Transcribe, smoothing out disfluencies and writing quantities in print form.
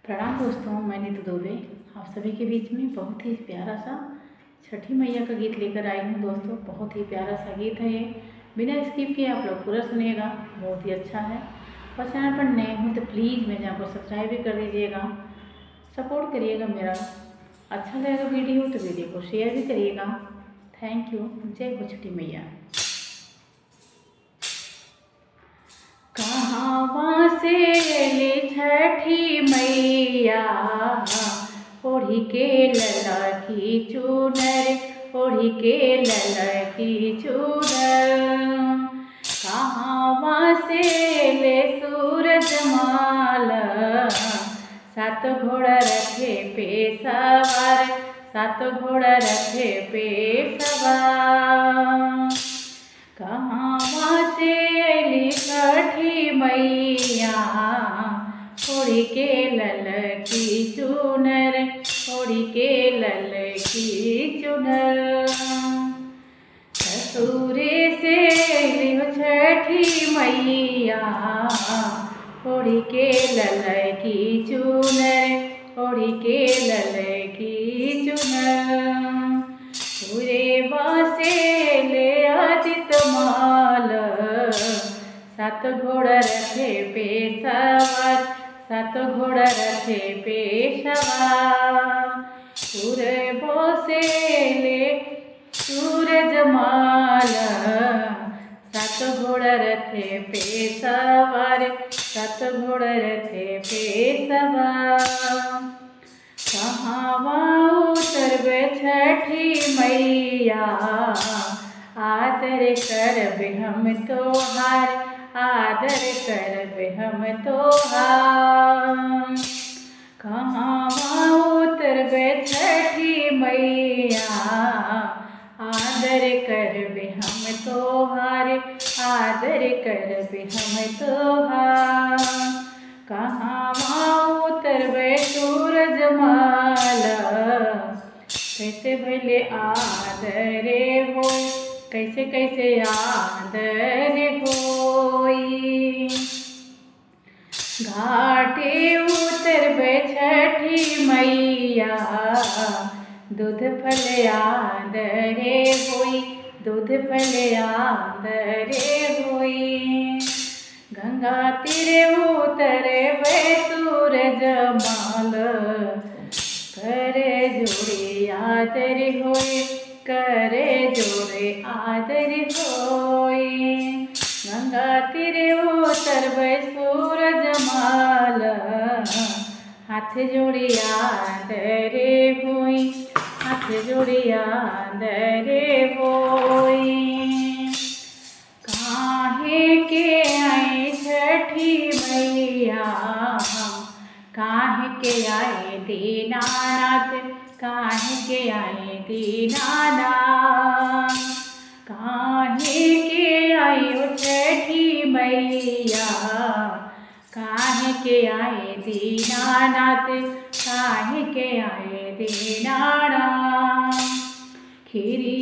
प्रणाम दोस्तों, मैं नीतू दुबे आप सभी के बीच में बहुत ही प्यारा सा छठी मैया का गीत लेकर आई हूँ। दोस्तों, बहुत ही प्यारा सा गीत है ये, बिना स्किप किए आप लोग पूरा सुनिएगा, बहुत ही अच्छा है। और चैनल पर नए हो तो प्लीज़ मेरे चैनल को सब्सक्राइब भी कर दीजिएगा, सपोर्ट करिएगा मेरा। अच्छा लगेगा वीडियो तो वीडियो को शेयर भी करिएगा। Thank you. जय हो छठी मैया। कहाँ से ले छठी मैया ओढ़ी के लला की चूनर, ओढ़ी के लला की चूनर। कहाँ से ले सूरज माल, सात घोड़ा रथे पे सवार, सात घोड़ा रथे पे सवार। कहाँ से अली छठी मैया ओढ़ी के लल की चुनर, ओढ़ी के लल की चुनर। ससुरे से अली छठी मैया ओढ़ी के लल की चुनर, ओढ़ी के लल की चुनर। पूरे बासे ले आदित माल, सात घोड़ा रथे पे सवार, सात घोड़ा रथे पे सवार। पूरे बासे ले सूरज माल, सात घोड़ा रथे पे सवार, सात घोड़ा रथे पे सवार। कहाँ उतरबे छठी मैया, आदर करबे हम तोहार, आदर करबे हम तोहार। कहाँ उतरबे छठी मैया, आदर करबे हम तोहार, आदर करबे हम तोहार। कहाँ उतरबे सूरज माल, कैसे भले आदरे हो, कैसे कैसे आदरे होई। घाटे उतरबे छठी मैया, दूध फल आदरे होई, दूध फल आदरे होई। गंगा तीरे उतरबे सूरज माल, करे जोड़े आदर होए, करे जोड़े आदर होए। गंगा तीरे उतरबे सूरज माल, हाथ जोड़ी आदर होए, हाथ जोड़ी आदर होए। काहे के आए छठी मैया, काहे के आए दीनानाथ, काहे के आए दीनानाथ। काहे के आए छठी मैया, काहे के आए दीनानाथ, काहे के आए दीनानाथ। खीरी